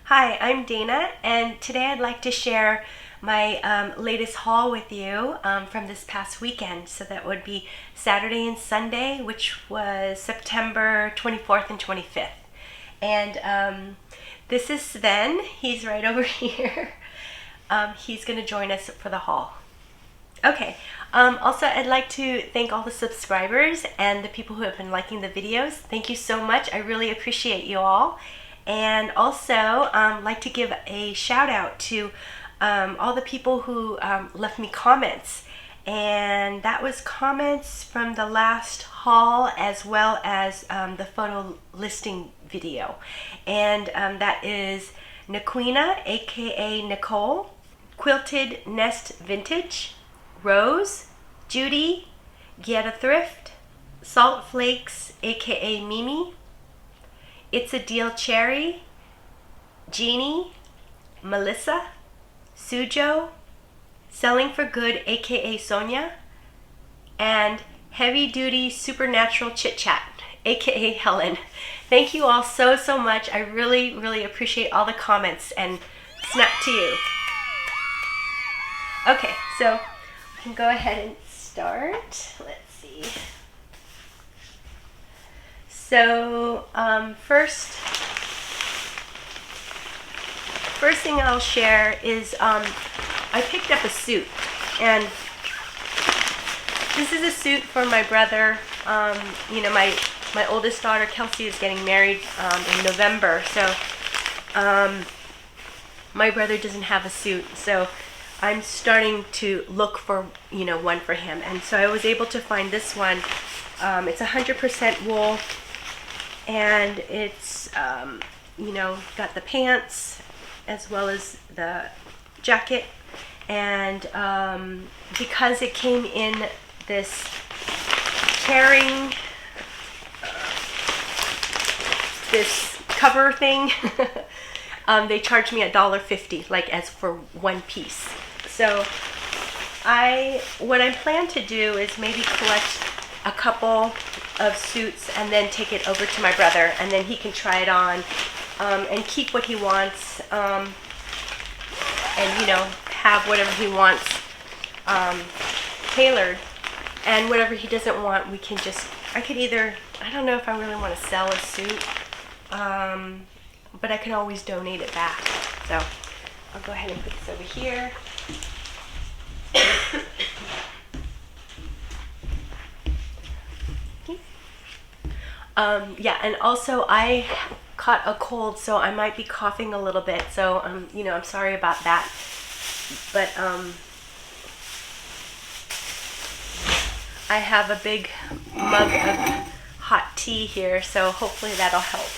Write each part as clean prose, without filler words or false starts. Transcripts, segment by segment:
Hi, I'm Dana, and today I'd like to share my latest haul with you from this past weekend. So that would be Saturday and Sunday, which was September 24th and 25th. And this is Sven. He's right over here. He's going to join us for the haul. Okay, also I'd like to thank all the subscribers and the people who have been liking the videos. Thank you so much. I really appreciate you all. And also like to give a shout out to all the people who left me comments. And that was comments from the last haul as well as the photo listing video. And that is Naquina, aka Nicole, Quilted Nest Vintage, Rose, Judy, Get a Thrift, Salt Flakes, aka Mimi, It's a Deal Cherry, Jeannie, Melissa, Sujo, Selling for Good, aka Sonia, and Heavy Duty Supernatural Chit Chat, aka Helen. Thank you all so much. I really appreciate all the comments, and snap to you. Okay, so we can go ahead and start. Let's see. So first thing I'll share is I picked up a suit, and this is a suit for my brother. You know, my oldest daughter Kelsey is getting married in November, so my brother doesn't have a suit, so I'm starting to look for one for him, and so I was able to find this one. It's 100% wool, and it's got the pants as well as the jacket, and because it came in this carrying this cover thing, they charged me $1.50, like as for one piece. So what I plan to do is maybe collect a couple of suits and then take it over to my brother, and then he can try it on and keep what he wants, and have whatever he wants tailored, and whatever he doesn't want, I don't know if I really want to sell a suit, but I can always donate it back. So I'll go ahead and put this over here. Yeah, and also I caught a cold, so I might be coughing a little bit, so I'm sorry about that, but I have a big mug of hot tea here, so hopefully that'll help.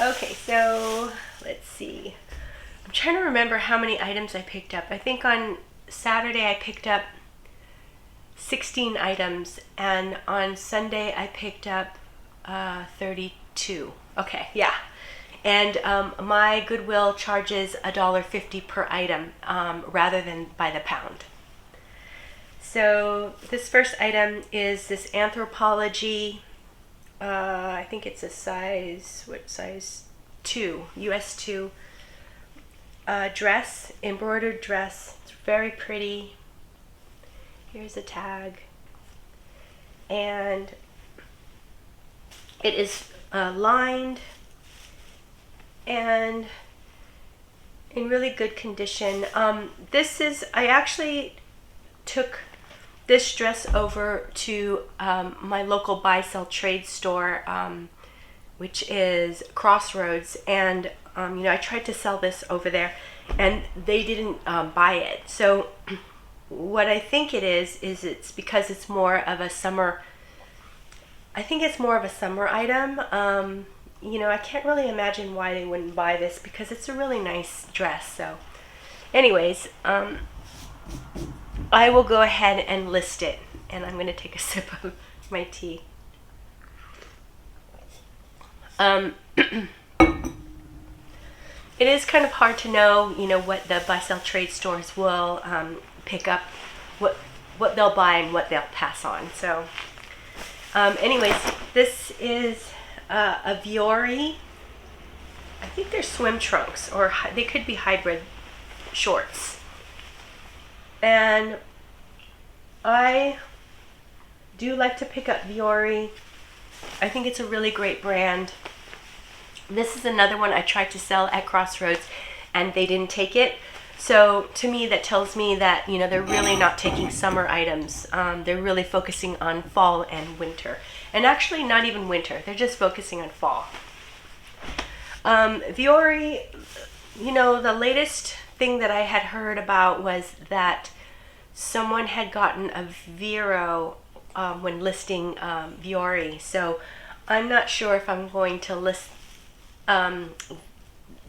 Okay, so let's see. I'm trying to remember how many items I picked up. I think on Saturday I picked up 16 items, and on Sunday I picked up 32. Okay, yeah. And my Goodwill charges $1.50 per item rather than by the pound. So this first item is this Anthropology, I think it's a size 2, US 2 dress, embroidered dress. It's very pretty. Here's a tag, and it is lined and in really good condition. I actually took this dress over to my local buy-sell trade store, which is Crossroads, and I tried to sell this over there, and they didn't buy it. So what I think it is it's because it's more of a summer. I think it's more of a summer item. I can't really imagine why they wouldn't buy this, because it's a really nice dress. So anyways, I will go ahead and list it, and I'm going to take a sip of my tea. It is kind of hard to know, what the buy-sell trade stores will pick up, what they'll buy and what they'll pass on. So anyways, this is a Viore I think they're swim trunks, or they could be hybrid shorts. And I do like to pick up Vuori. I think it's a really great brand. This is another one I tried to sell at Crossroads and they didn't take it. So to me, that tells me that, you know, they're really not taking summer items. They're really focusing on fall and winter. And actually not even winter, they're just focusing on fall. Vuori, you know, the latest thing that I had heard about was that someone had gotten a Vero when listing Vuori. So I'm not sure if I'm going to list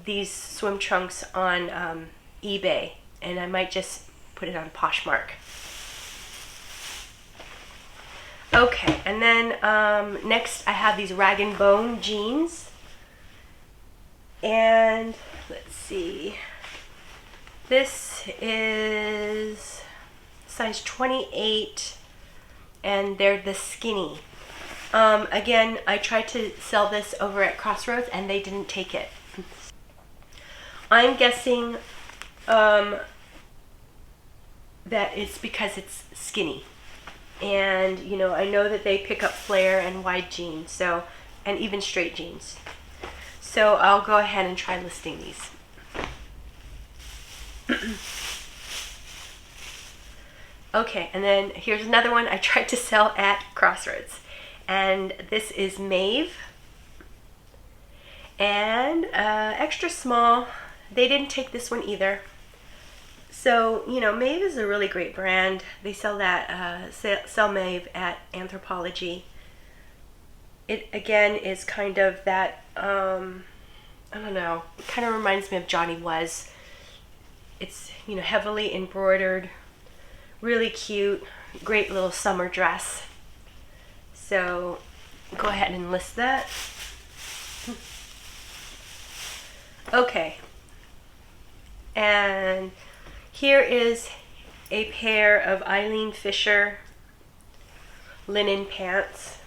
these swim trunks on eBay, and I might just put it on Poshmark. Okay, and then next I have these Rag & Bone jeans, and let's see, this is size 28 and they're the skinny. Again, I tried to sell this over at Crossroads and they didn't take it. I'm guessing that it's because it's skinny. And, you know, I know that they pick up flare and wide jeans, so, and even straight jeans. So I'll go ahead and try listing these. Okay, and then here's another one I tried to sell at Crossroads. And this is Maeve. And extra small. They didn't take this one either. So, you know, Maeve is a really great brand. They sell that, sell Maeve at Anthropologie. It, again, is kind of that, I don't know, it kind of reminds me of Johnny Was. It's, you know, heavily embroidered, really cute, great little summer dress. So, go ahead and list that. Okay. And here is a pair of Eileen Fisher linen pants.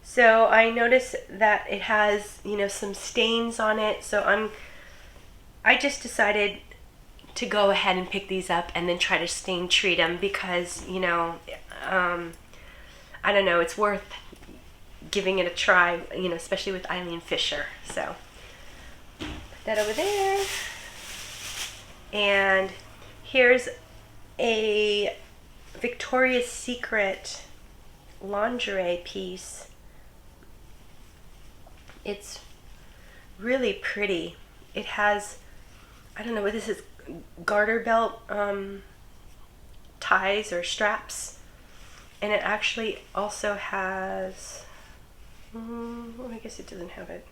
So I noticed that it has, you know, some stains on it. So I just decided to go ahead and pick these up and then try to stain treat them because, you know, I don't know, it's worth giving it a try, you know, especially with Eileen Fisher. So put that over there. And here's a Victoria's Secret lingerie piece. It's really pretty. It has, I don't know what this is, garter belt ties or straps. And it actually also has, I guess it doesn't have it.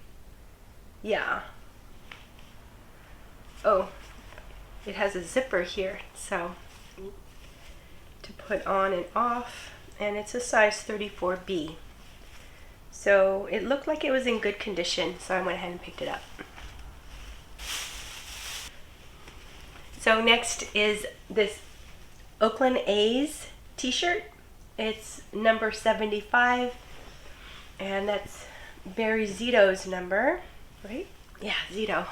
Yeah. Oh, it has a zipper here, so to put on and off, and it's a size 34B. So it looked like it was in good condition, so I went ahead and picked it up. So next is this Oakland A's t-shirt. It's number 75, and that's Barry Zito's number, right? Yeah, Zito.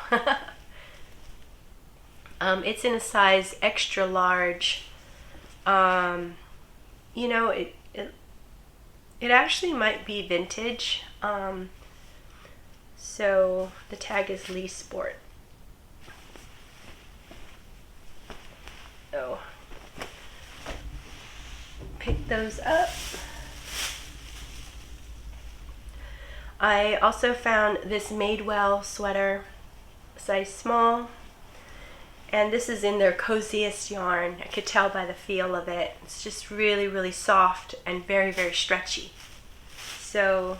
It's in a size extra large. You know, it actually might be vintage. So the tag is Lee Sport. Oh. Pick those up. I also found this Madewell sweater, size small, and this is in their coziest yarn. I could tell by the feel of it. It's just really, really soft and very, very stretchy. So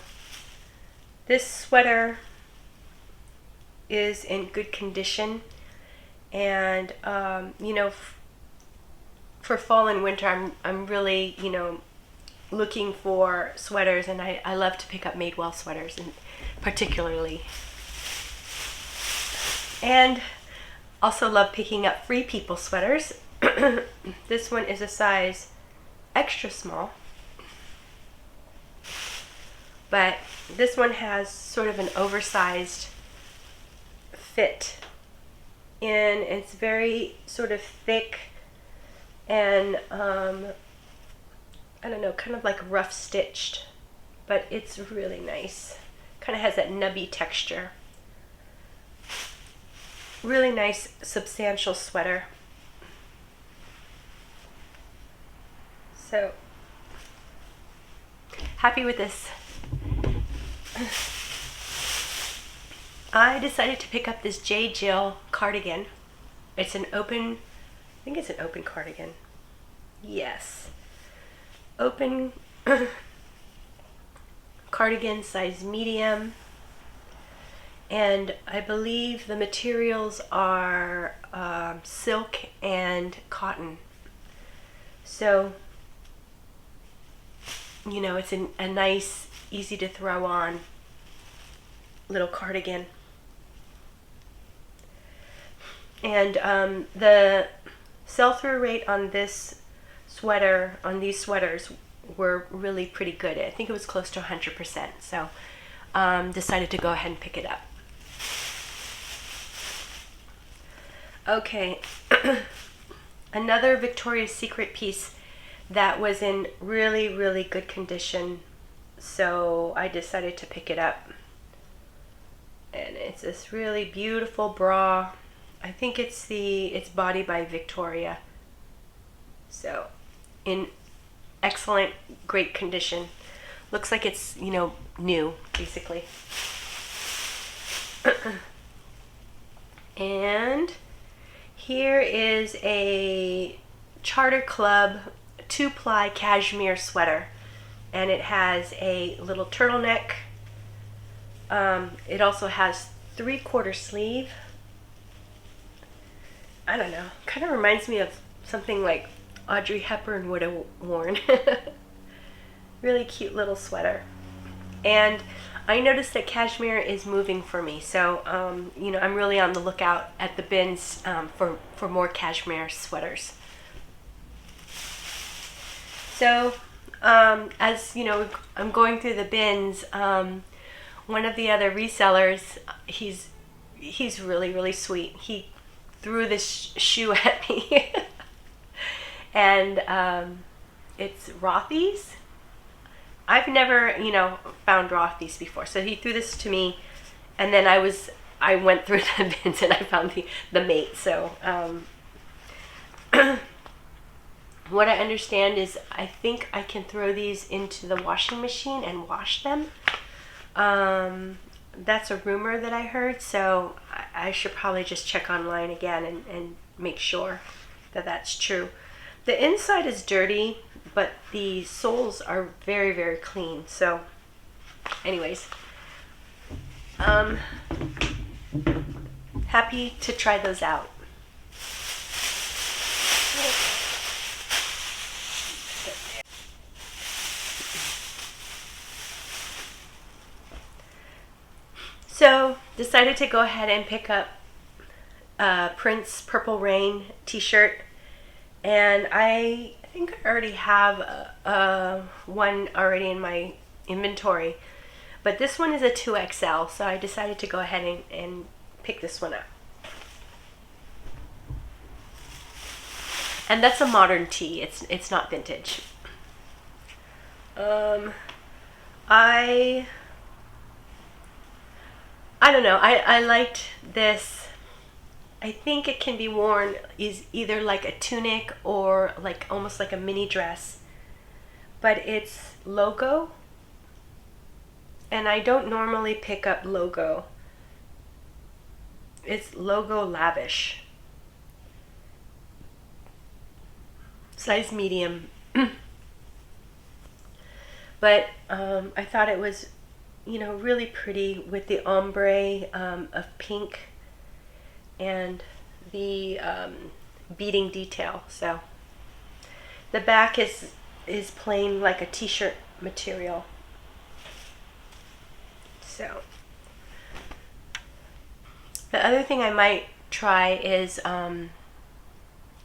this sweater is in good condition, and you know, for fall and winter, I'm really, you know, looking for sweaters, and I love to pick up Madewell sweaters, and particularly. And also love picking up Free People sweaters. This one is a size extra small. but this one has sort of an oversized fit, and it's very sort of thick and I don't know, kind of like rough stitched, but it's really nice. Kind of has that nubby texture. Really nice, substantial sweater. So, happy with this. I decided to pick up this J. Jill cardigan. It's an open, I think it's an open cardigan. Yes. Open cardigan, size medium. And I believe the materials are silk and cotton. So, you know, it's a nice, easy to throw on little cardigan. And the sell-through rate on this sweater, on these sweaters, were really pretty good. I think it was close to 100%. So decided to go ahead and pick it up. Okay, another Victoria's Secret piece that was in really, really good condition, so I decided to pick it up. And it's this really beautiful bra. I think it's Body by Victoria. So, in excellent, great condition. Looks like it's, you know, new, basically. And here is a Charter Club 2-ply cashmere sweater, and it has a little turtleneck. It also has 3/4 sleeve. I don't know, kind of reminds me of something like Audrey Hepburn would have worn. Really cute little sweater. And I noticed that cashmere is moving for me, so you know, I'm really on the lookout at the bins for more cashmere sweaters. So as you know, I'm going through the bins. One of the other resellers, he's really, really sweet. He threw this shoe at me, and it's Rothy's. I've never, you know, found Rothy's before, so he threw this to me, and then I went through the bins and I found the mate. So what I understand is I think I can throw these into the washing machine and wash them. That's a rumor that I heard, so I should probably just check online again and make sure that that's true. The inside is dirty, but the soles are very, very clean. So anyways, happy to try those out. So decided to go ahead and pick up Prince Purple Rain t-shirt, and I think I already have one already in my inventory, but this one is a 2XL, so I decided to go ahead and pick this one up. And that's a modern tee. It's not vintage. I don't know. I liked this. I think it can be worn is either like a tunic or like almost like a mini dress, but it's logo, and I don't normally pick up logo. It's logo lavish, size medium. But I thought it was, you know, really pretty with the ombre of pink and the beading detail. So the back is plain like a t-shirt material. So the other thing I might try is I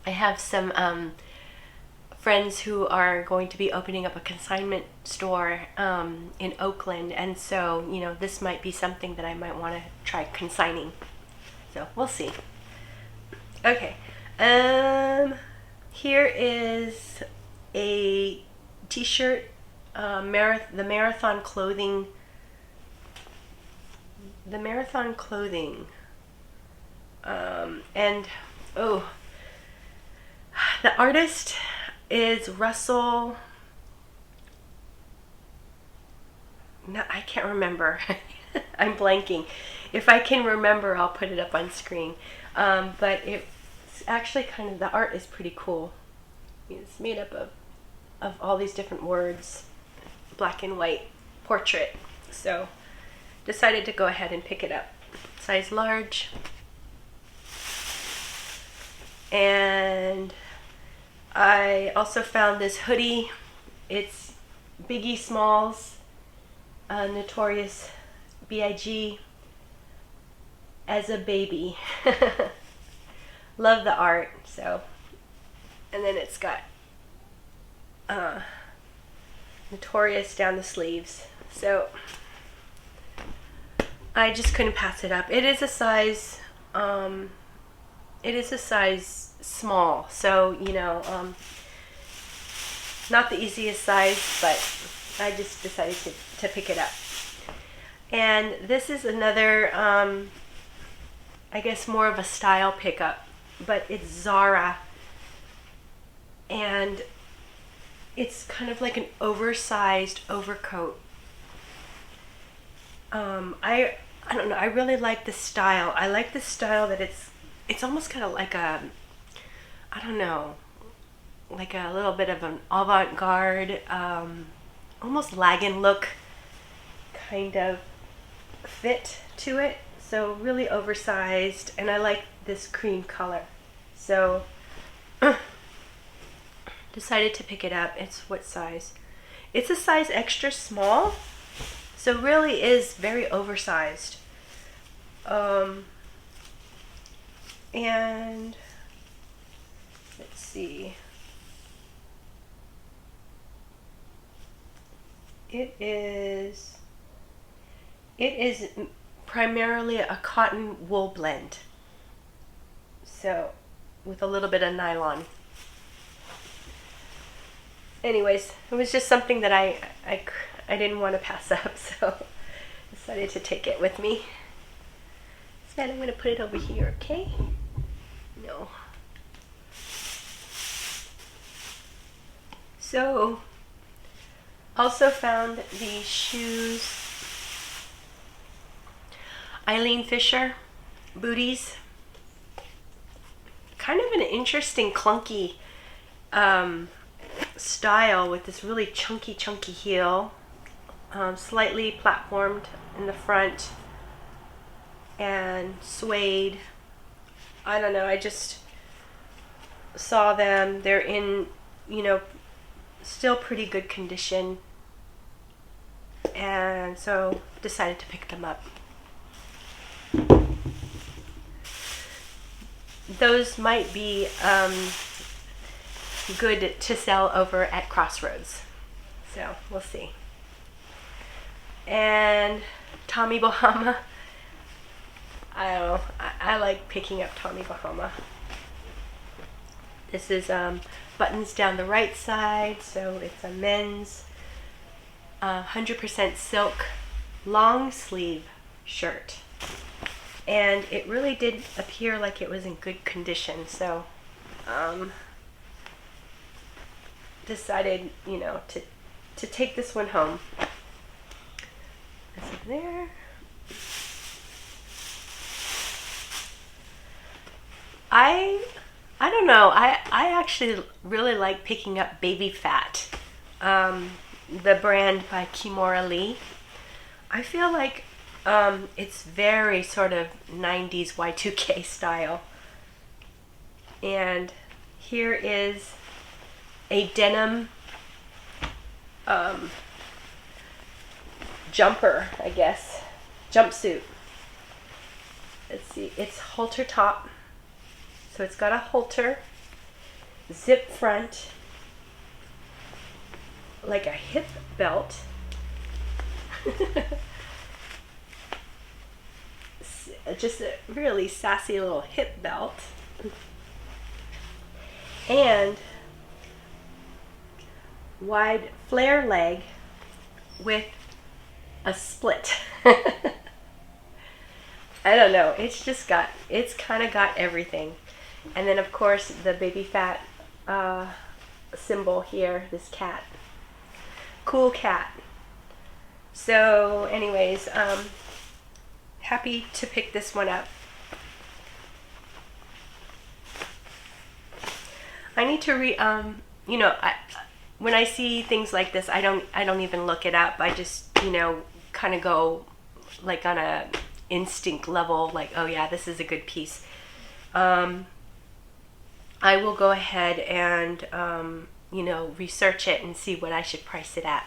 have some friends who are going to be opening up a consignment store in Oakland, and so this might be something that I might want to try consigning. So we'll see. Okay, here is a t-shirt, the marathon clothing. And oh, the artist is Russell. No, I can't remember. I'm blanking. If I can remember, I'll put it up on screen. But it's actually kind of, the art is pretty cool. It's made up of all these different words, black and white portrait. So decided to go ahead and pick it up. Size large. And I also found this hoodie. It's Biggie Smalls, Notorious B.I.G. as a baby. Love the art. So, and then it's got Notorious down the sleeves. So I just couldn't pass it up. It is a size small, so not the easiest size, but I just decided to pick it up. And this is another I guess more of a style pickup, but it's Zara, and it's kind of like an oversized overcoat. I don't know, I really like the style. I like the style that it's almost kind of like a, I don't know, like a little bit of an avant-garde, almost Lagan look kind of fit to it. So really oversized, and I like this cream color. So decided to pick it up. It's what size? It's a size extra small, so really is very oversized. And let's see. It is primarily a cotton wool blend. So with a little bit of nylon. Anyways, it was just something that I didn't want to pass up, so decided to take it with me. Sven, I'm going to put it over here, okay? No. So, also found these shoes. Eileen Fisher booties. Kind of an interesting clunky style with this really chunky heel, slightly platformed in the front and suede. I don't know, I just saw them. They're in, still pretty good condition, and so decided to pick them up. Those might be good to sell over at Crossroads, so we'll see. And Tommy Bahama. I don't know, I like picking up Tommy Bahama. This is buttons down the right side, so it's a men's 100% silk long sleeve shirt. And it really did appear like it was in good condition, so decided, to take this one home. This is there. I don't know. I actually really like picking up Baby Fat, the brand by Kimora Lee. I feel like it's very sort of 90s Y2K style. And here is a denim jumper, I guess, jumpsuit. Let's see, it's halter top. So it's got a halter, zip front, like a hip belt. Just a really sassy little hip belt. And wide flare leg with a split. I don't know, it's kind of got everything. And then of course the baby fat symbol here, this cat. Cool cat. So anyways, happy to pick this one up. I need to you know, when I see things like this, I don't even look it up. I just, you know, kind of go like on a instinct level, like, oh yeah, this is a good piece. I will go ahead and you know, research it and see what I should price it at.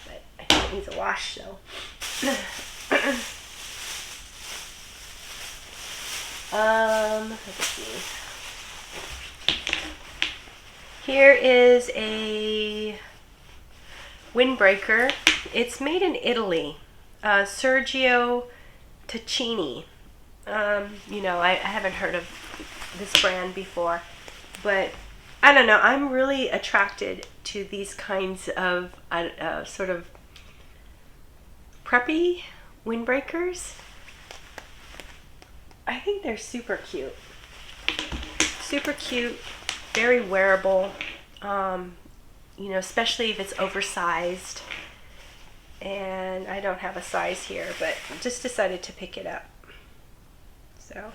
But I think it needs a wash, so. Let's see. Here is a windbreaker. It's made in Italy. Sergio Tacchini. You know, I haven't heard of this brand before, but I don't know. I'm really attracted to these kinds of sort of preppy windbreakers. I think they're super cute. Super cute, very wearable, you know, especially if it's oversized. And I don't have a size here, but just decided to pick it up. So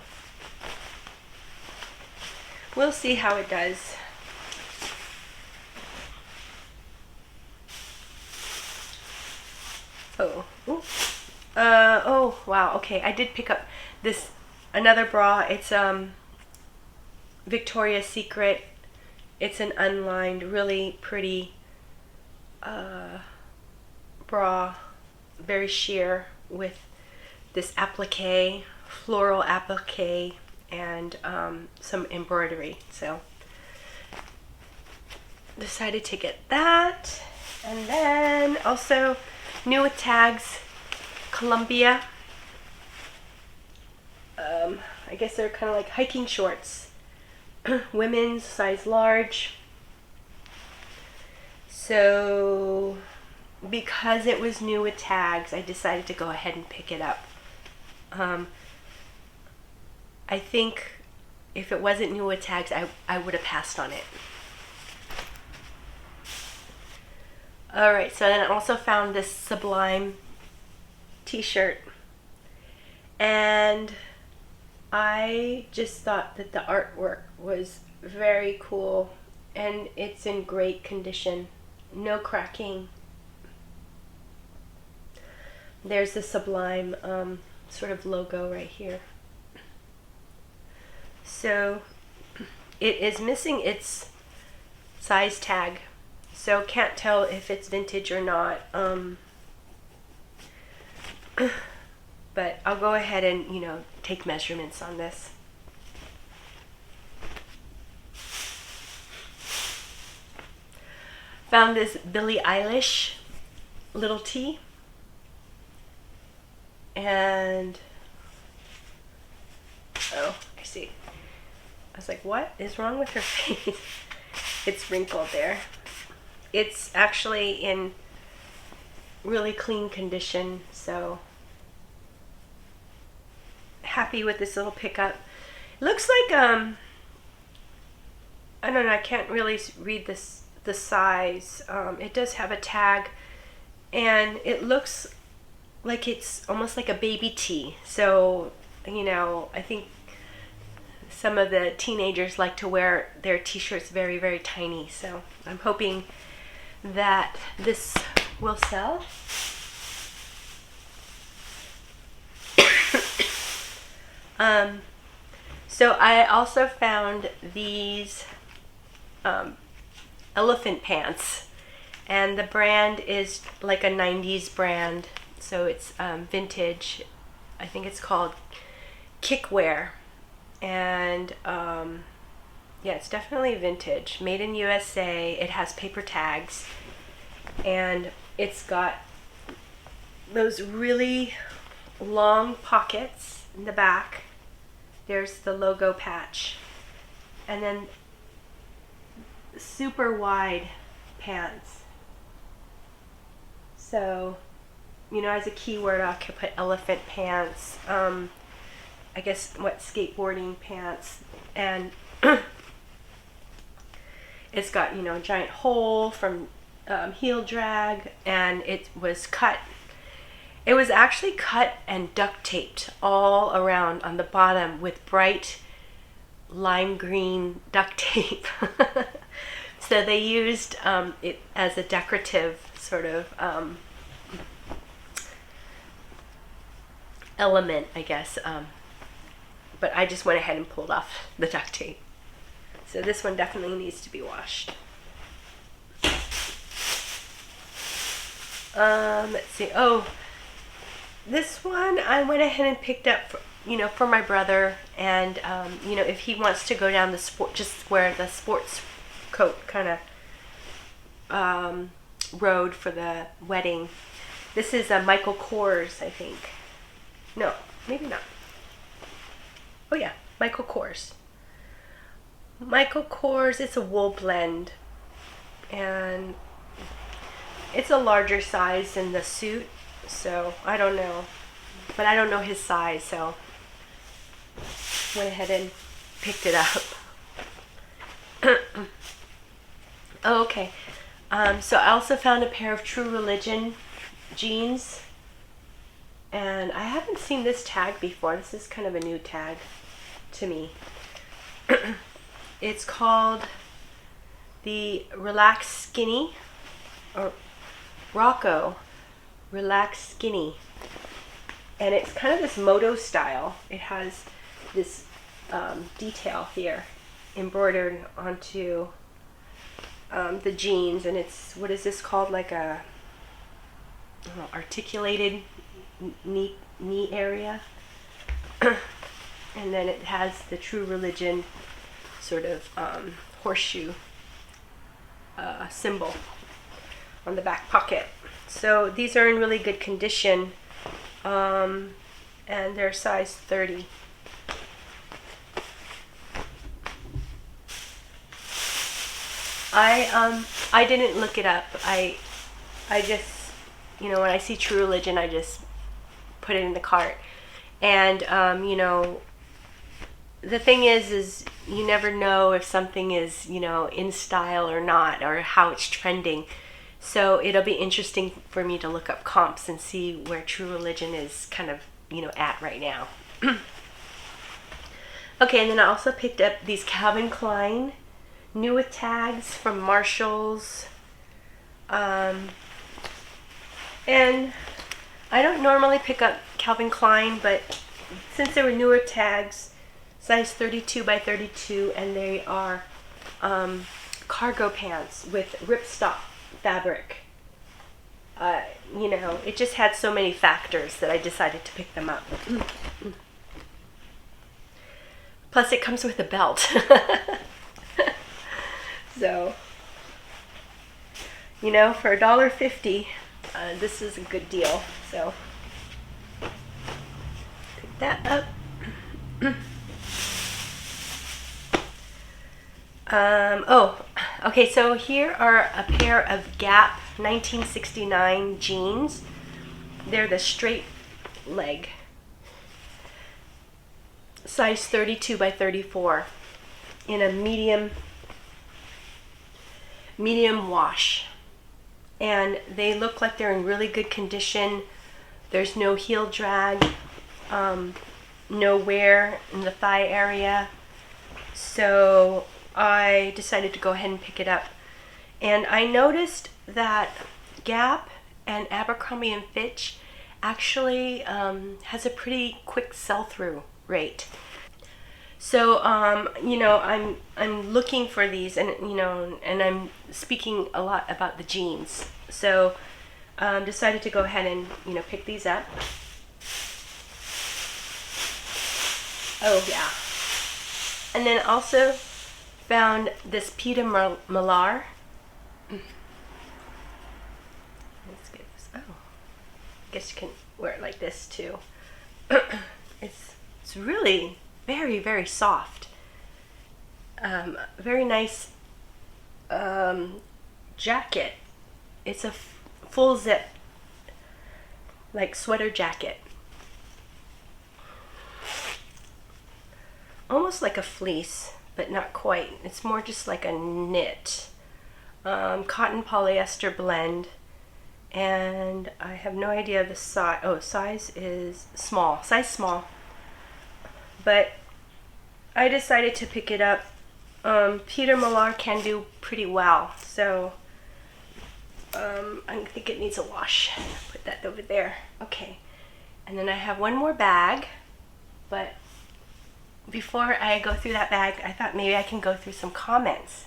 we'll see how it does. Oh, oh wow, okay, I did pick up this, another bra. It's Victoria's Secret. It's an unlined, really pretty bra, very sheer, with this applique, floral applique, and some embroidery. So decided to get that. And then also new with tags, Columbia. I guess they're kind of like hiking shorts. Women's, size large. So because it was new with tags, I decided to go ahead and pick it up. I think if it wasn't new with tags, I would have passed on it. Alright, so then I also found this Sublime t-shirt, and I just thought that the artwork was very cool, and it's in great condition, no cracking. There's the Sublime sort of logo right here. So it is missing its size tag, so can't tell if it's vintage or not. But I'll go ahead and, you know, take measurements on this. Found this Billie Eilish little tee, and oh, I see. I was like, what is wrong with her face? It's wrinkled there. It's actually in really clean condition, so happy with this little pickup. It looks like I don't know, I can't really read this, the size. It does have a tag, and it looks like it's almost like a baby tee. So, you know, I think some of the teenagers like to wear their t-shirts very, very tiny. So I'm hoping that this will sell. So I also found these elephant pants, and the brand is like a 90s brand, so it's vintage. I think it's called Kickwear, and yeah, it's definitely vintage, made in USA. It has paper tags, and it's got those really long pockets in the back. There's the logo patch, and then super wide pants. So, you know, as a keyword, I could put elephant pants, I guess what, skateboarding pants, and it's got, you know, a giant hole from heel drag, and it was cut. It was actually cut and duct taped all around on the bottom with bright lime green duct tape. So they used it as a decorative sort of element, I guess. But I just went ahead and pulled off the duct tape. So this one definitely needs to be washed. Let's see. Oh, this one I went ahead and picked up for, you know, for my brother, and you know, if he wants to go down the sport, just wear the sports coat kind of road for the wedding. This is a Michael Kors, I think. No, maybe not. Oh yeah, Michael Kors. Michael Kors, it's a wool blend, and it's a larger size than the suit, so I don't know. But I don't know his size, so went ahead and picked it up. Oh, okay. So I also found a pair of True Religion jeans, and I haven't seen this tag before. This is kind of a new tag to me. It's called the Relax Skinny, or Rocco Relax Skinny, and it's kind of this moto style. It has this detail here embroidered onto the jeans, and it's, what is this called, like a articulated knee area. And then it has the True Religion sort of horseshoe symbol on the back pocket. So these are in really good condition, and they're size 30. I didn't look it up. I just, you know, when I see True Religion, I just put it in the cart. And you know, the thing is you never know if something is, you know, in style or not, or how it's trending. So it'll be interesting for me to look up comps and see where True Religion is kind of, you know, at right now. Okay, and then I also picked up these Calvin Klein new with tags from Marshall's. And I don't normally pick up Calvin Klein, but since they were newer tags, size 32 by 32, and they are cargo pants with ripstop fabric. You know, it just had so many factors that I decided to pick them up. Plus it comes with a belt. So, you know, for $1.50, this is a good deal. So, pick that up. Oh, okay, so here are a pair of Gap 1969 jeans. They're the straight leg, size 32 by 34, in a medium wash. And they look like they're in really good condition. There's no heel drag, no wear in the thigh area. So I decided to go ahead and pick it up. And I noticed that Gap and Abercrombie and Fitch actually has a pretty quick sell-through rate. So you know, I'm looking for these, and you know, and I'm speaking a lot about the jeans. So decided to go ahead and, you know, pick these up. Oh yeah. And then also found this Peter Millar. guess you can wear it like this too. It's really very, very soft. Very nice jacket. It's a full zip, like sweater jacket. Almost like a fleece, but not quite. It's more just like a knit. Cotton polyester blend. And I have no idea the size. Oh, size is small. Size small. But I decided to pick it up. Peter Millar can do pretty well. So I think it needs a wash. Put that over there. Okay. And then I have one more bag. But before I go through that bag, I thought maybe I can go through some comments.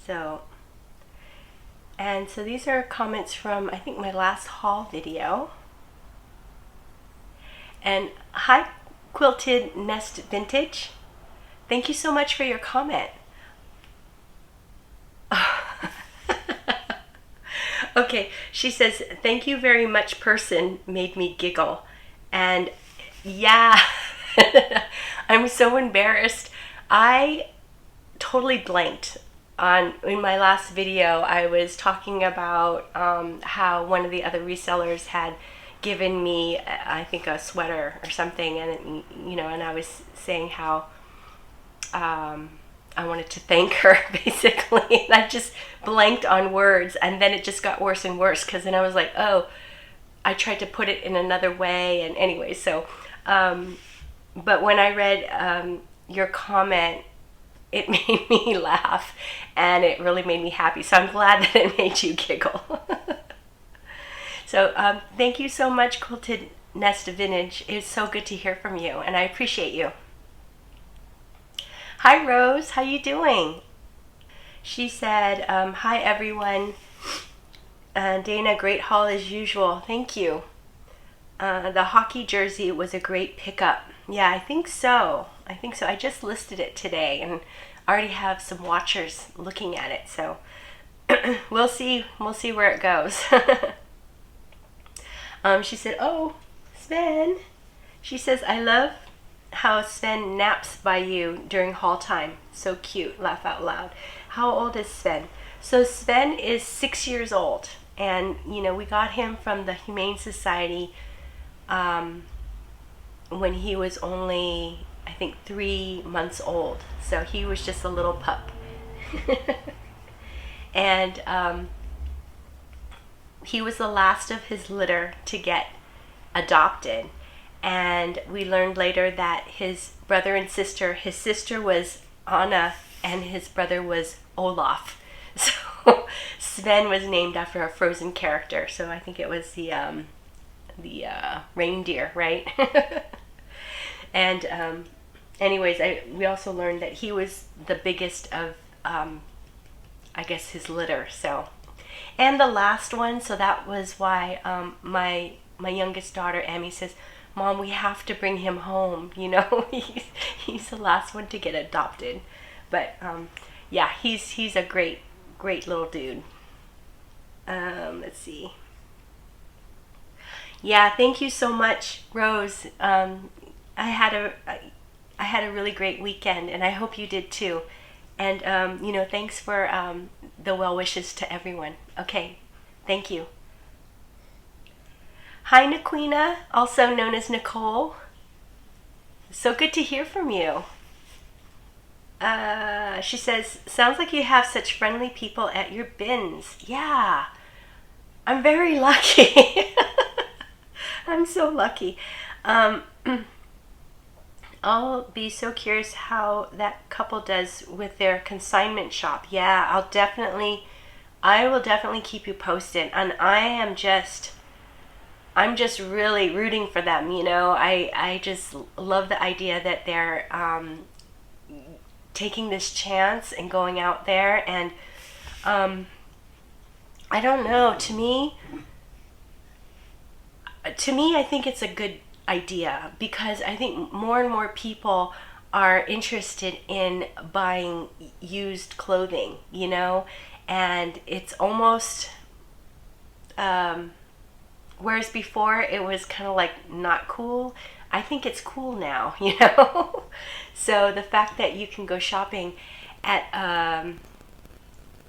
So these are comments from, I think, my last haul video. And hi, Quilted Nest Vintage. Thank you so much for your comment. Okay, she says, thank you very much, person made me giggle. And yeah, I'm so embarrassed. I totally blanked. In my last video, I was talking about how one of the other resellers had given me, I think, a sweater or something, and and I was saying how I wanted to thank her, basically, and I just blanked on words, and then it just got worse and worse, because then I was like, oh, I tried to put it in another way, and anyway, so, but when I read your comment, it made me laugh, and it really made me happy. So I'm glad that it made you giggle. So thank you so much, Quilted Nest Vintage. It's so good to hear from you, and I appreciate you. Hi, Rose. How you doing? She said, hi, everyone. Dana, great haul as usual. Thank you. The hockey jersey was a great pickup. Yeah, I think so. I just listed it today and already have some watchers looking at it. So we'll see where it goes. She said, oh, Sven. She says, I love how Sven naps by you during haul time. So cute. Laugh out loud. How old is Sven? So Sven is 6 years old. And, we got him from the Humane Society when he was only, I think, 3 months old. So he was just a little pup. And he was the last of his litter to get adopted. And we learned later that his brother and sister, his sister was Anna and his brother was Olaf. So Sven was named after a Frozen character. So I think it was the reindeer, right? And anyways, we also learned that he was the biggest of, I guess, his litter. So, and the last one. So that was why my youngest daughter, Amy, says, Mom, we have to bring him home. He's the last one to get adopted. But yeah, he's a great little dude. Let's see. Yeah, thank you so much, Rose. I had a really great weekend, and I hope you did too. And thanks for the well wishes to everyone. Okay, thank you. Hi, Naquina, also known as Nicole. So good to hear from you. She says, sounds like you have such friendly people at your bins. Yeah, I'm very lucky. I'm so lucky. I'll be so curious how that couple does with their consignment shop. Yeah, I will definitely keep you posted. And I'm just really rooting for them. I just love the idea that they're taking this chance and going out there. And I don't know, to me, I think it's a good idea, because I think more and more people are interested in buying used clothing, you know, and it's almost, whereas before it was kind of like not cool, I think it's cool now, you know. So the fact that you can go shopping at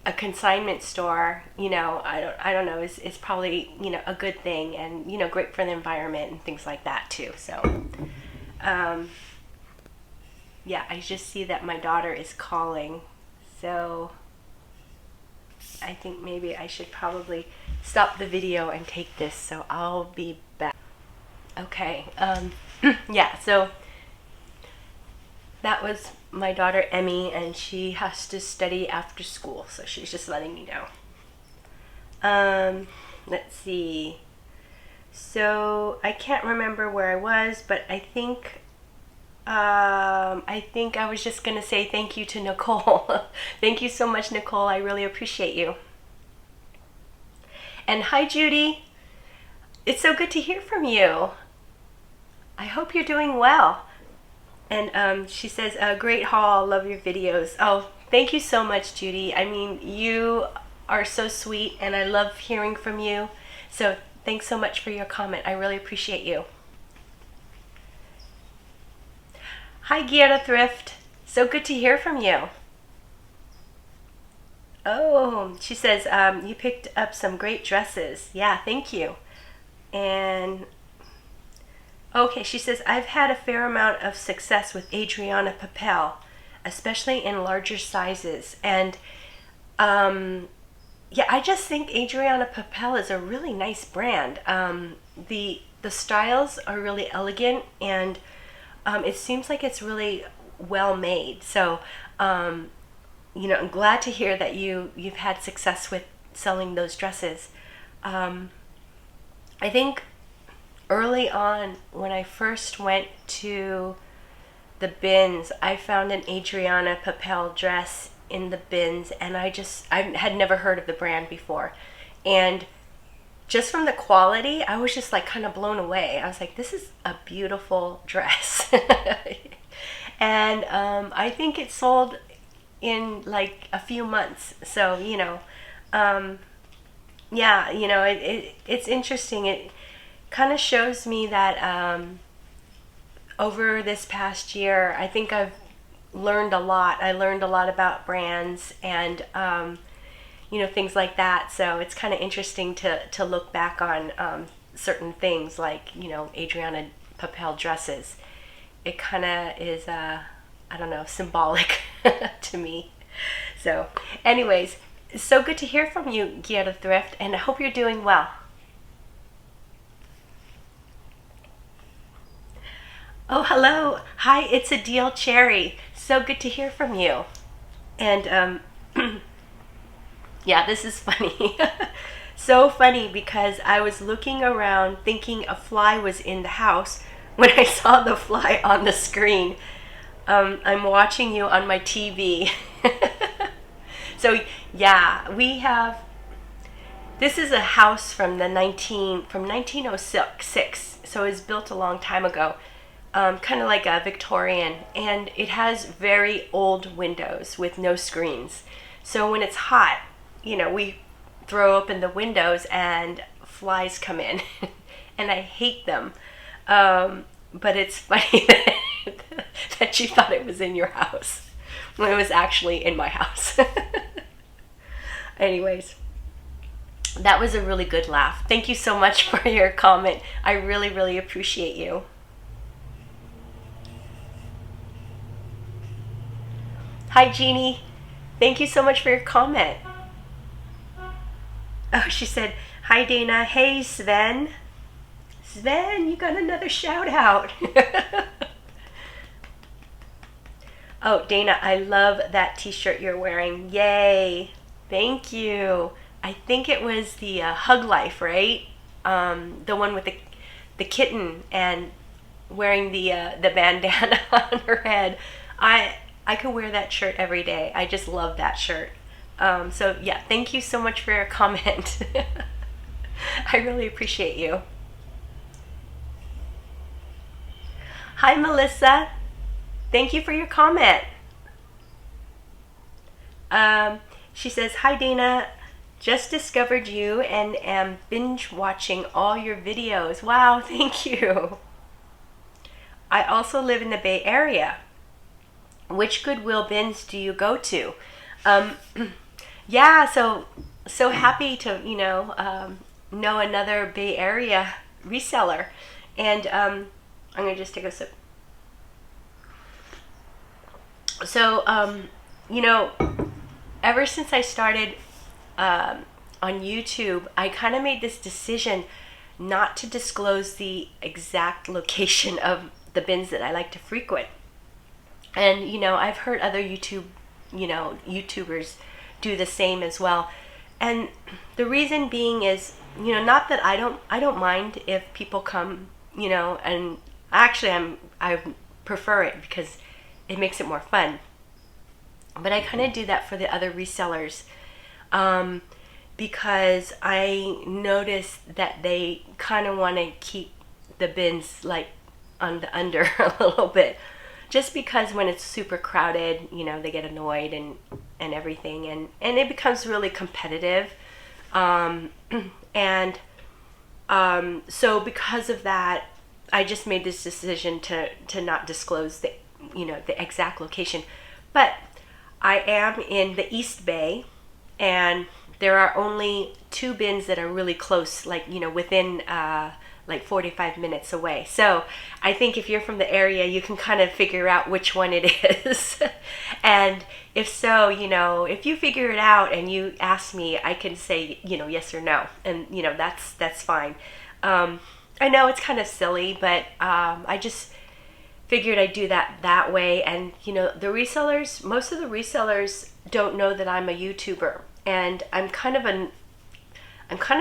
a consignment store, you know, I don't know, is probably, you know, a good thing, and, you know, great for the environment and things like that too. So yeah, I just see that my daughter is calling, so I think maybe I should probably stop the video and take this, so I'll be back. Okay, yeah, so that was my daughter Emmy, and she has to study after school, so she's just letting me know. Let's see. So I can't remember where I was, but I think I was just gonna say thank you to Nicole. Thank you so much, Nicole. I really appreciate you. And hi, Judy. It's so good to hear from you. I hope you're doing well. And she says, great haul, love your videos. Oh, thank you so much, Judy. I mean, you are so sweet, and I love hearing from you. So thanks so much for your comment. I really appreciate you. Hi, Gietta Thrift. So good to hear from you. Oh, she says, you picked up some great dresses. Yeah, thank you. And okay, she says, I've had a fair amount of success with Adriana Papel, especially in larger sizes. And yeah, I just think Adriana Papel is a really nice brand. The styles are really elegant, and it seems like it's really well made. So you know, I'm glad to hear that you've had success with selling those dresses. I think early on, when I first went to the bins, I found an Adriana Papel dress in the bins, and I had never heard of the brand before. And just from the quality, I was just like kind of blown away. I was like, this is a beautiful dress. And I think it sold in like a few months. So, you know, yeah, you know, it's interesting. It kind of shows me that over this past year, I think I've learned a lot. I learned a lot about brands and you know, things like that. So it's kind of interesting to look back on certain things, like, you know, Adriana Papel dresses. It kind of is I don't know, symbolic to me. So anyways, it's so good to hear from you, Gietta Thrift, and I hope you're doing well. Oh, hello. Hi, it's Adele Cherry. So good to hear from you. And yeah, this is funny. So funny, because I was looking around thinking a fly was in the house when I saw the fly on the screen. I'm watching you on my TV. So yeah, we have, this is a house from 1906. So it was built a long time ago. Kind of like a Victorian, and it has very old windows with no screens. So when it's hot, you know, we throw open the windows and flies come in. And I hate them. But it's funny that you thought it was in your house when it was actually in my house. Anyways, that was a really good laugh. Thank you so much for your comment. I really, really appreciate you. Hi, Jeannie. Thank you so much for your comment. Oh, she said, hi, Dana. Hey, Sven. Sven, you got another shout out. Oh, Dana, I love that t-shirt you're wearing. Yay. Thank you. I think it was the Hug Life, right? The one with the kitten and wearing the bandana on her head. I could wear that shirt every day. I just love that shirt. So yeah, thank you so much for your comment. I really appreciate you. Hi, Melissa. Thank you for your comment. She says, hi Dana, just discovered you and am binge watching all your videos. Wow, thank you. I also live in the Bay Area. Which Goodwill Bins do you go to? Yeah, so happy to, know another Bay Area reseller. And I'm going to just take a sip. So, ever since I started on YouTube, I kind of made this decision not to disclose the exact location of the bins that I like to frequent. And, I've heard other YouTubers do the same as well. And the reason being is, not that I don't mind if people come, and actually I prefer it because it makes it more fun. But I kind of do that for the other resellers because I notice that they kind of want to keep the bins like on the under a little bit. Just because when it's super crowded, they get annoyed and everything. And it becomes really competitive. So because of that, I just made this decision to not disclose the exact location. But I am in the East Bay, and there are only 2 bins that are really close, like, within like 45 minutes away. So I think if you're from the area, you can kind of figure out which one it is. And if so, if you figure it out and you ask me, I can say, yes or no. And, that's fine. I know it's kind of silly, but I just figured I'd do that way. And, the resellers, most of the resellers don't know that I'm a YouTuber. And I'm kind of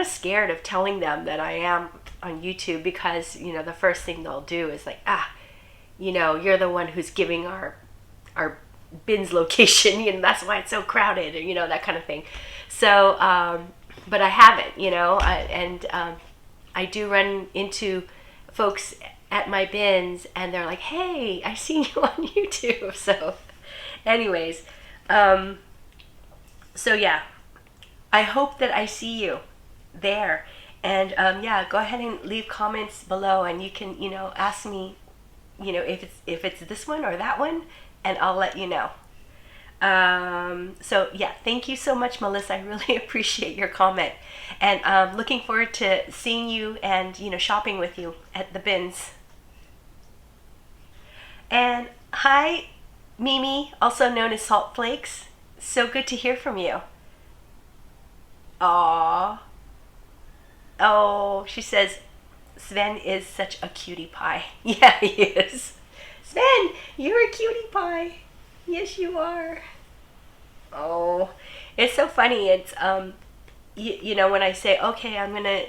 scared of telling them that I am on YouTube because, the first thing they'll do is like, you're the one who's giving our bins location, that's why it's so crowded, and, that kind of thing. So, but I haven't, I do run into folks at my bins and they're like, hey, I seen you on YouTube. So anyways, so yeah, I hope that I see you there. And go ahead and leave comments below, and you can, ask me, if it's this one or that one, and I'll let you know. So yeah, thank you so much, Melissa. I really appreciate your comment, and looking forward to seeing you and shopping with you at the bins. And hi, Mimi, also known as Salt Flakes. So good to hear from you. Aww. Oh, she says, Sven is such a cutie pie. Yeah, he is. Sven, you're a cutie pie. Yes, you are. Oh, it's so funny. It's, when I say, okay,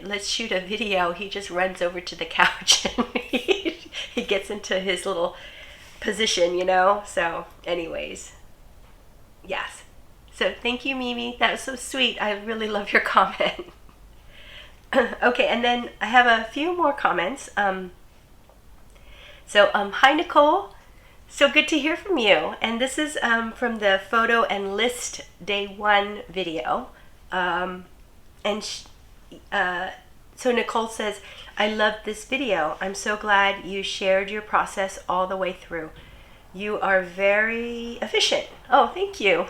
let's shoot a video, he just runs over to the couch and he gets into his little position, So, anyways, yes. So, thank you, Mimi. That was so sweet. I really love your comment. Okay, and then I have a few more comments. Hi Nicole, so good to hear from you. And this is from the photo and list day 1 video. So Nicole says, I love this video. I'm so glad you shared your process all the way through. You are very efficient. Oh, thank you.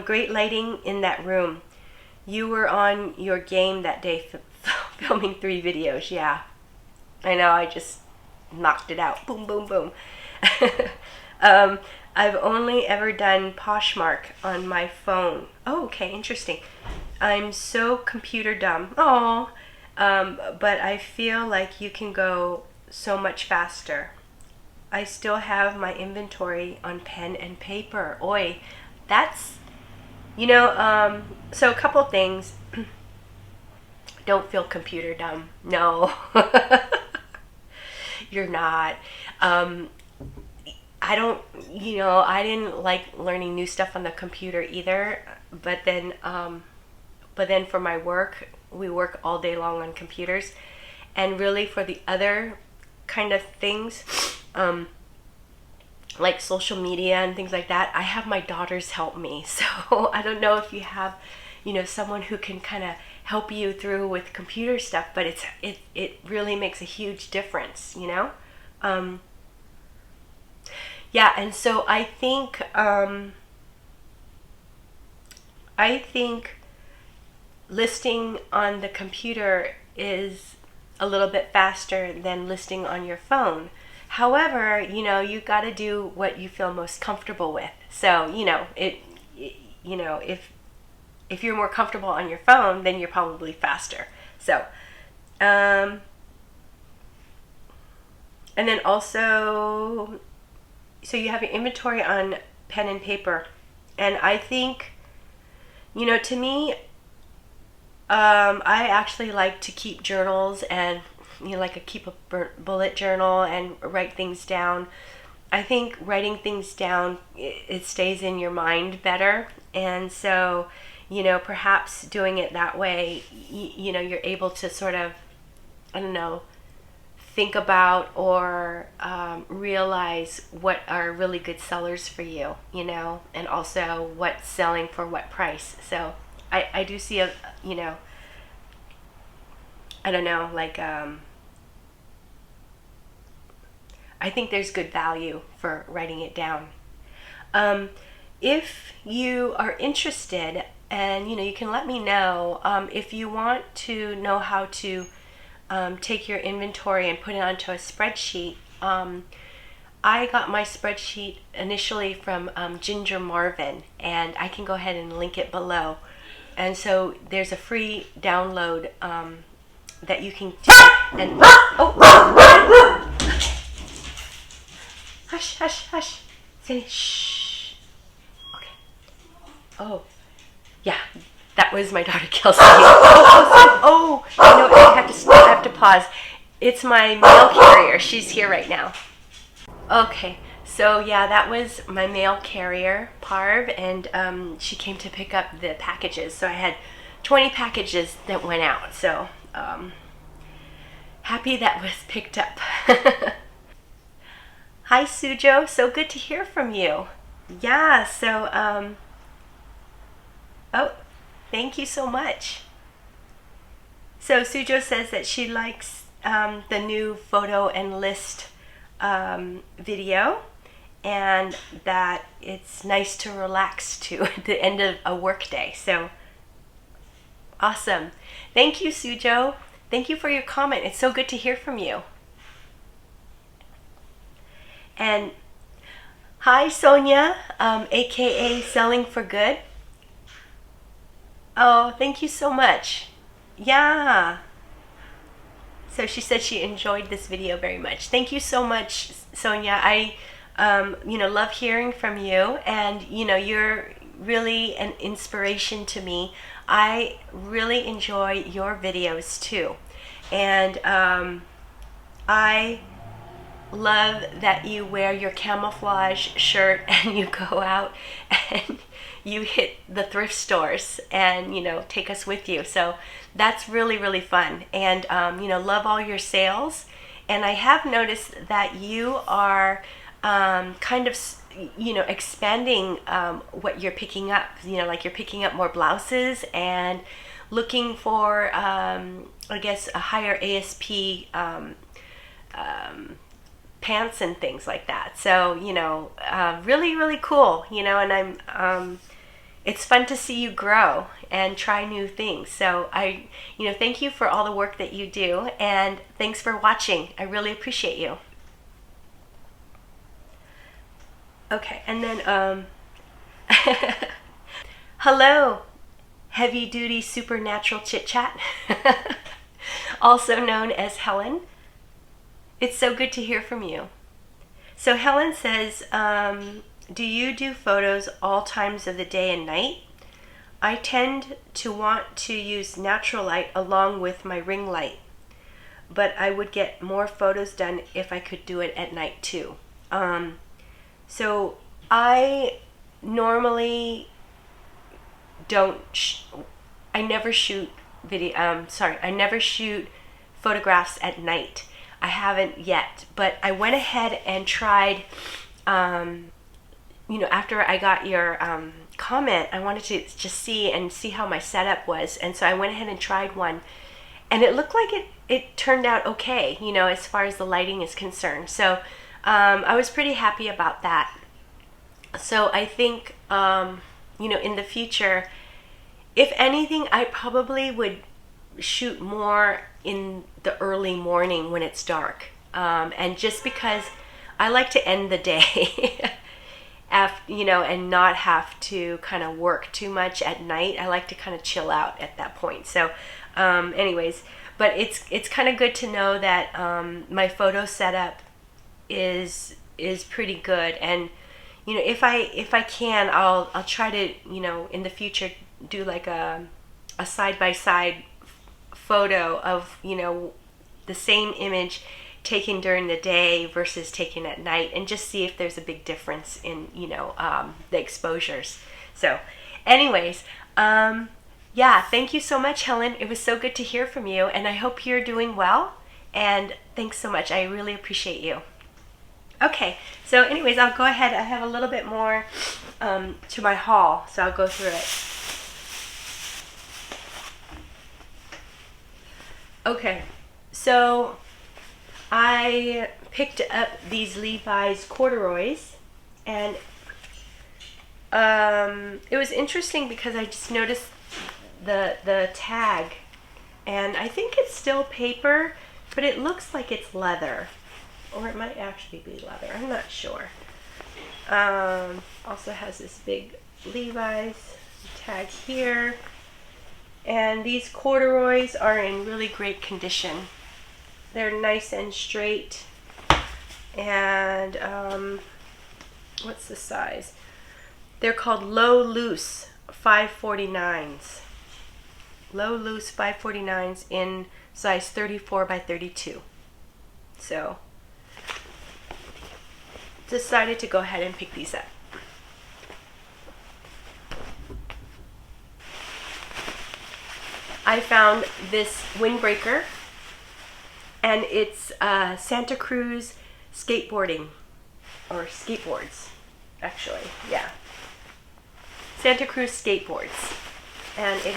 Great lighting in that room. You were on your game that day filming 3 videos. Yeah, I know, I just knocked it out. Boom, boom, boom. I've only ever done Poshmark on my phone. Oh, okay, interesting. I'm so computer dumb. Oh, but I feel like you can go so much faster. I still have my inventory on pen and paper. Oi, that's... so a couple things. Don't feel computer dumb. No, you're not. I didn't like learning new stuff on the computer either. But then for my work, we work all day long on computers. And really for the other kind of things, like social media and things like that, I have my daughters help me. So I don't know if you have, someone who can kind of help you through with computer stuff, but it really makes a huge difference, yeah. And so I think listing on the computer is a little bit faster than listing on your phone. However, you got to do what you feel most comfortable with. So, if you're more comfortable on your phone, then you're probably faster. So, and then also, so you have your inventory on pen and paper. And I think, to me, I actually like to keep journals and, keep a bullet journal and write things down. I think writing things down, it stays in your mind better. And so, perhaps doing it that way, you're able to sort of, I don't know, think about or realize what are really good sellers for you, and also what's selling for what price. So I do see I don't know, I think there's good value for writing it down. If you are interested, and you can let me know if you want to know how to take your inventory and put it onto a spreadsheet. I got my spreadsheet initially from Ginger Marvin, and I can go ahead and link it below. And so there's a free download that you can do. And hush, hush, hush. Shh. Okay. Oh, yeah. That was my daughter Kelsey. I have to pause. It's my mail carrier. She's here right now. Okay. So yeah, that was my mail carrier, Parv, and she came to pick up the packages. So I had 20 packages that went out. So happy that was picked up. Hi, Sujo. So good to hear from you. Yeah. So oh, thank you so much. So Sujo says that she likes the new photo and list video, and that it's nice to relax to at the end of a work day. So awesome. Thank you, Sujo. Thank you for your comment. It's so good to hear from you. And hi, Sonia, aka Selling for Good. Oh, thank you so much. Yeah. So she said she enjoyed this video very much. Thank you so much, Sonia. I love hearing from you, and you're really an inspiration to me. I really enjoy your videos too, and I love that you wear your camouflage shirt and you go out and you hit the thrift stores and take us with you. So that's really, really fun, and love all your sales. And I have noticed that you are kind of expanding what you're picking up. Like you're picking up more blouses and looking for I guess a higher ASP pants and things like that. So really, really cool. And I'm it's fun to see you grow and try new things. So I thank you for all the work that you do, and thanks for watching. I really appreciate you. Okay, and then hello, heavy duty supernatural chit chat, also known as Helen. It's so good to hear from you. So Helen says, do you do photos all times of the day and night? I tend to want to use natural light along with my ring light, but I would get more photos done if I could do it at night too. So I normally I never shoot I never shoot photographs at night. I haven't yet, but I went ahead and tried after I got your comment, I wanted to just see how my setup was, and so I went ahead and tried one, and it looked like it turned out okay, as far as the lighting is concerned. So I was pretty happy about that. So I think in the future, if anything, I probably would shoot more in the early morning when it's dark, and just because I like to end the day and not have to kind of work too much at night. I like to kind of chill out at that point. So anyways, but it's kind of good to know that my photo setup is pretty good. And if I can, I'll try to in the future do like a side by side photo of the same image taken during the day versus taken at night, and just see if there's a big difference in the exposures. So anyways, thank you so much, Helen. It was so good to hear from you, and I hope you're doing well, and thanks so much. I really appreciate you. Okay, so anyways, I'll go ahead. I have a little bit more to my haul, so I'll go through it. Okay, so I picked up these Levi's corduroys, and it was interesting because I just noticed the tag, and I think it's still paper, but it looks like it's leather, or it might actually be leather. I'm not sure. Also has this big Levi's tag here, and these corduroys are in really great condition. They're nice and straight, and what's the size? They're called low loose 549s. Low loose 549s in size 34 by 32. So decided to go ahead and pick these up. I found this windbreaker, and it's Santa Cruz skateboarding, or skateboards, actually, yeah. Santa Cruz skateboards, and it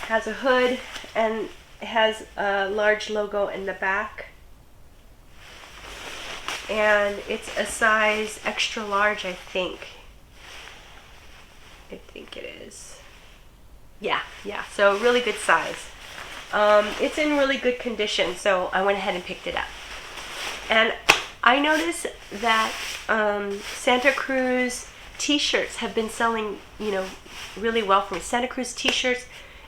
has a hood, and it has a large logo in the back, and it's a size extra large, I think it is. Yeah, so really good size. It's in really good condition, so I went ahead and picked it up. And I noticed that Santa Cruz t-shirts have been selling, really well for me. Santa Cruz t-shirts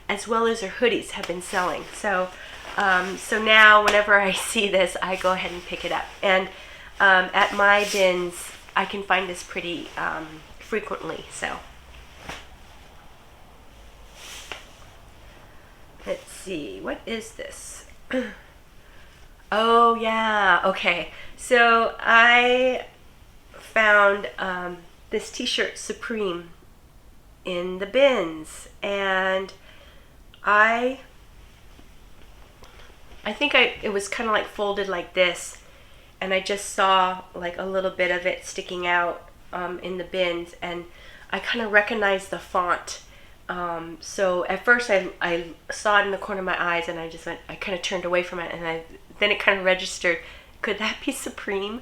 as well as their hoodies have been selling. So now whenever I see this, I go ahead and pick it up. And at my bins, I can find this pretty frequently. So let's see, what is this? Oh yeah, okay. So I found this t-shirt Supreme in the bins, and I think it was kind of like folded like this, and I just saw like a little bit of it sticking out in the bins, and I kind of recognized the font. So at first I saw it in the corner of my eyes, and I kind of turned away from it, and then it kind of registered, could that be Supreme?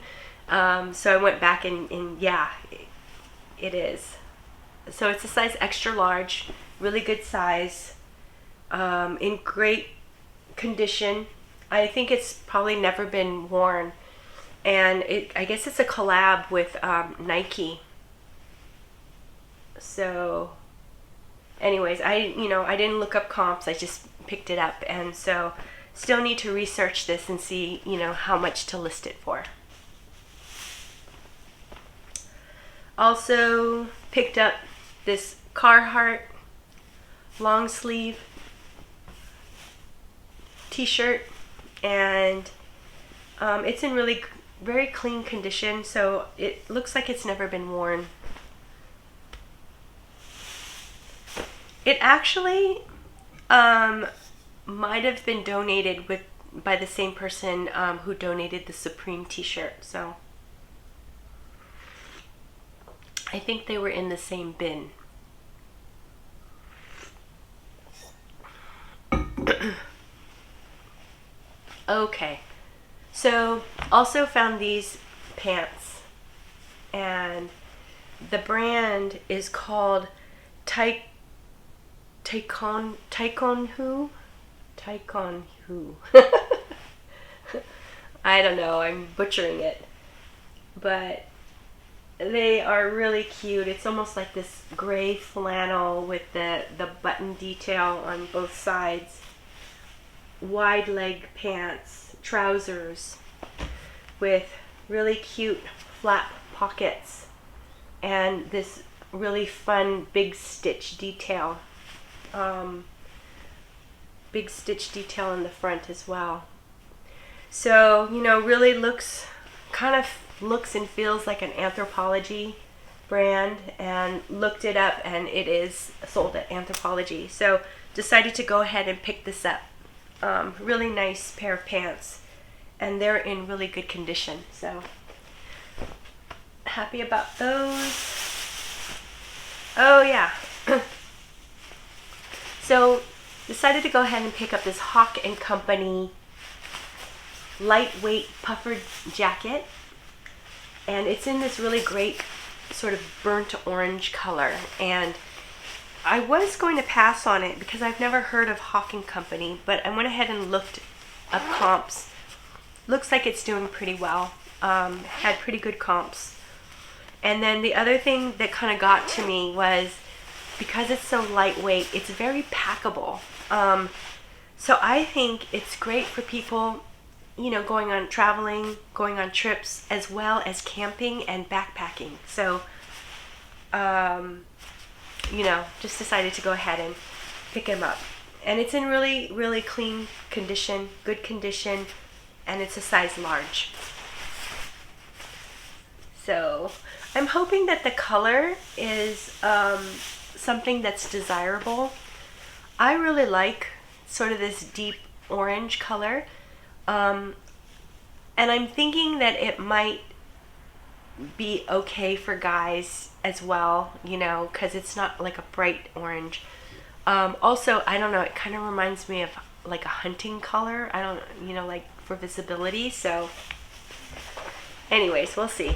So I went back and yeah, it is. So it's a size extra large, really good size, in great condition. I think it's probably never been worn, and I guess it's a collab with Nike. So anyways, I didn't look up comps, I just picked it up, and so still need to research this and see, how much to list it for. Also picked up this Carhartt long sleeve t-shirt, and it's in really very clean condition, so it looks like it's never been worn. It actually might have been donated by the same person who donated the Supreme t-shirt. So I think they were in the same bin. Okay, so also found these pants, and the brand is called Taikon Who? I don't know, I'm butchering it, but they are really cute. It's almost like this gray flannel with the button detail on both sides. Wide leg pants, trousers with really cute flap pockets and this really fun big stitch detail. Big stitch detail in the front as well. So, you know, really kind of looks and feels like an Anthropologie brand, and looked it up and it is sold at Anthropologie. So decided to go ahead and pick this up. Really nice pair of pants, and they're in really good condition. So happy about those. Oh yeah. So decided to go ahead and pick up this Hawk & Company lightweight puffered jacket, and it's in this really great sort of burnt orange color, and I was going to pass on it because I've never heard of Hawk & Company, but I went ahead and looked up comps. Looks like it's doing pretty well. Had pretty good comps. And then the other thing that kind of got to me was, because it's so lightweight, it's very packable. So I think it's great for people, you know, going on traveling, going on trips, as well as camping and backpacking. So, you know, just decided to go ahead and pick him up. And it's in really, really clean condition, good condition, and it's a size large. So I'm hoping that the color is something that's desirable. I really like sort of this deep orange color. And I'm thinking that it might be okay for guys as well, you know, because it's not like a bright orange. Also, I don't know, it kind of reminds me of like a hunting color. I don't, you know, like for visibility. So anyways, we'll see.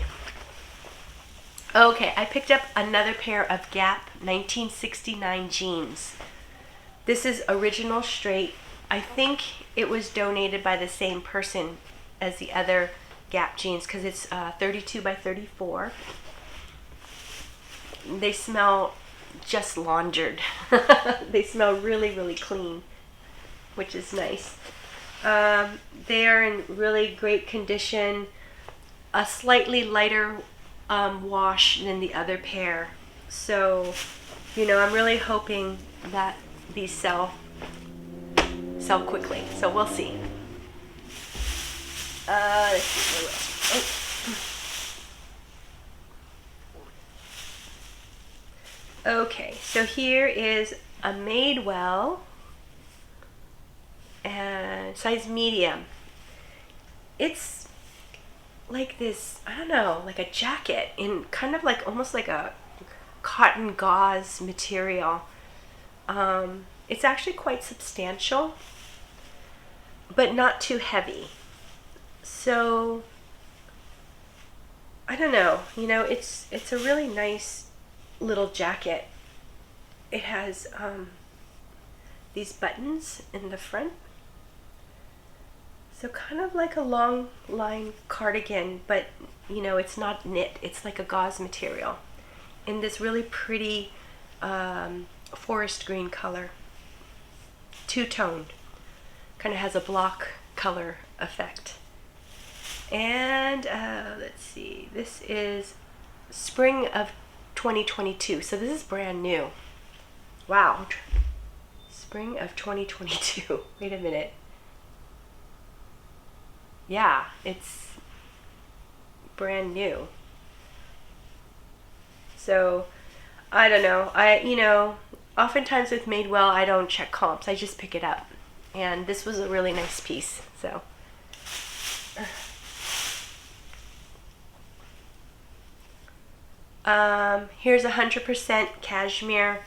Okay, I picked up another pair of Gap 1969 jeans. This is original straight. I think it was donated by the same person as the other Gap jeans, because it's 32 by 34. They smell just laundered. They smell really, really clean, which is nice. They are in really great condition. A slightly lighter wash than the other pair. So, you know, I'm really hoping that these sell quickly. So we'll see. Let's see Okay, so here is a Madewell and size medium. It's like this, I don't know, like a jacket in kind of like almost like a cotton gauze material. It's actually quite substantial, but not too heavy. So I don't know, you know, it's a really nice little jacket. It has these buttons in the front, so kind of like a long line cardigan, but you know, it's not knit, it's like a gauze material in this really pretty forest green color, two-toned, kind of has a block color effect. And let's see, this is spring of 2022, so this is brand new. Wow, spring of 2022. Wait a minute. Yeah, it's brand new. So I don't know, you know, oftentimes with Madewell I don't check comps, I just pick it up, and this was a really nice piece. So Here's 100% cashmere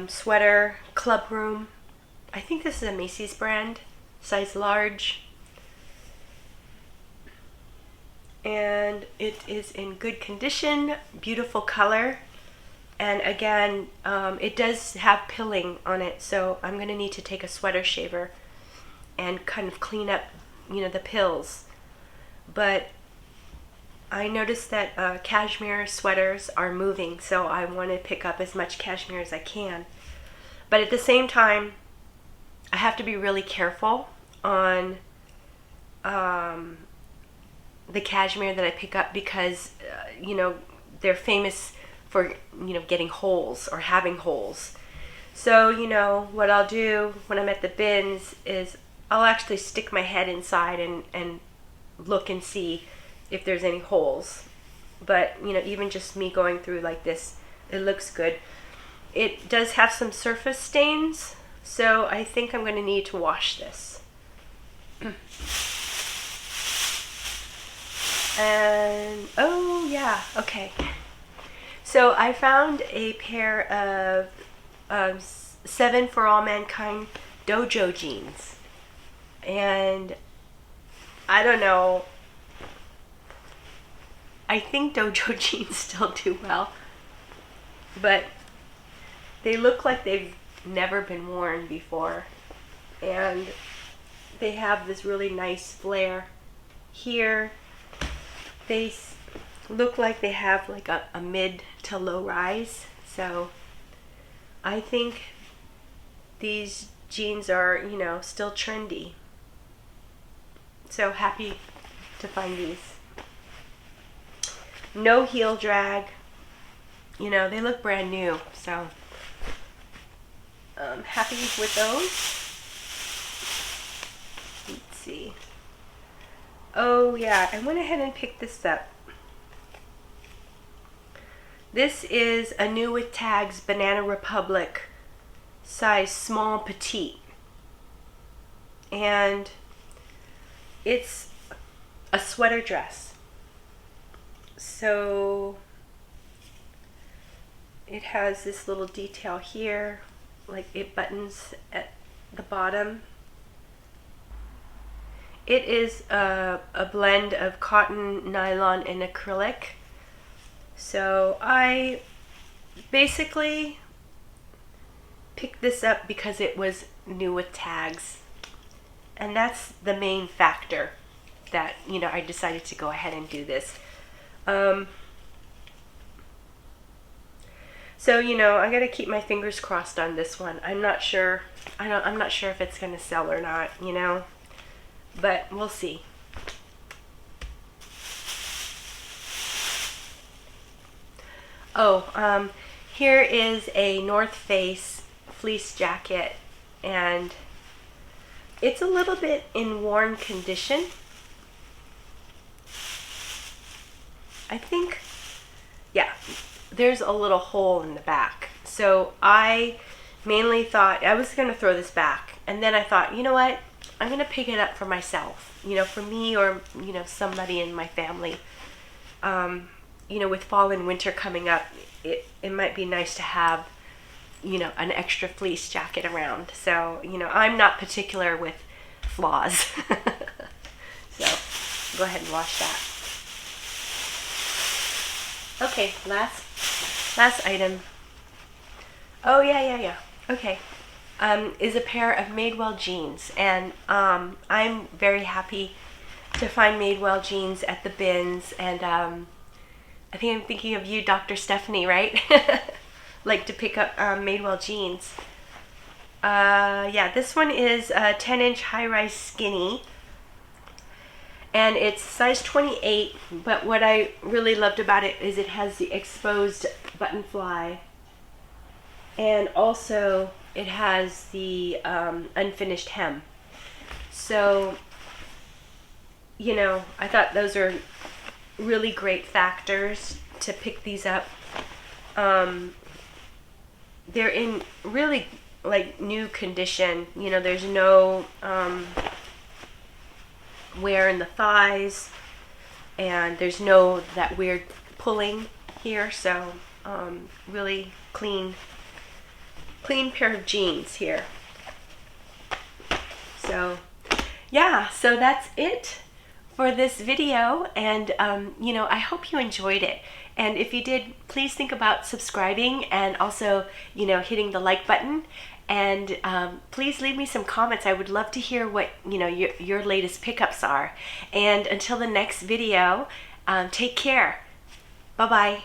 sweater, Club Room. I think this is a Macy's brand, size large. And it is in good condition, beautiful color. And again, it does have pilling on it, so I'm going to need to take a sweater shaver and kind of clean up, the pills. But I noticed that cashmere sweaters are moving, so I want to pick up as much cashmere as I can. But at the same time, I have to be really careful on the cashmere that I pick up because, they're famous for, getting holes or having holes. So, what I'll do when I'm at the bins is I'll actually stick my head inside and look and see if there's any holes. But, even just me going through like this, it looks good. It does have some surface stains, so I think I'm going to need to wash this. And, oh yeah, okay. So I found a pair of 7 for All Mankind dojo jeans. And I don't know, I think dojo jeans still do well, but they look like they've never been worn before, and they have this really nice flare here. They look like they have like a mid to low rise, so I think these jeans are, still trendy. So happy to find these. No heel drag. They look brand new, so I'm happy with those. Let's see. Oh yeah, I went ahead and picked this up. This is a new with tags Banana Republic size small petite. And it's a sweater dress. So it has this little detail here, like it buttons at the bottom. It is a blend of cotton, nylon, and acrylic. So I basically picked this up because it was new with tags. And that's the main factor that, I decided to go ahead and do this. So, I gotta keep my fingers crossed on this one. I'm not sure if it's gonna sell or not, but we'll see. Oh, here is a North Face fleece jacket, and it's a little bit in worn condition. I think, yeah, there's a little hole in the back. So I mainly thought I was going to throw this back. And then I thought, you know what? I'm going to pick it up for myself, for me or, somebody in my family. With fall and winter coming up, it might be nice to have, an extra fleece jacket around. So, I'm not particular with flaws. So, go ahead and wash that. Okay, last item. Oh, yeah. Okay. Is a pair of Madewell jeans. And I'm very happy to find Madewell jeans at the bins. And I think I'm thinking of you, Dr. Stephanie, right? Like to pick up Madewell jeans. Yeah, this one is a 10-inch high-rise skinny. And it's size 28, but what I really loved about it is it has the exposed button fly. And also it has the unfinished hem. So, I thought those are really great factors to pick these up. They're in really like new condition. There's no wear in the thighs, and there's no that weird pulling here. So really clean pair of jeans here. So yeah, so that's it for this video, and you know, I hope you enjoyed it. And if you did, please think about subscribing and also, you know, hitting the like button. And please leave me some comments. I would love to hear what, you know, your latest pickups are. And until the next video, take care. Bye-bye.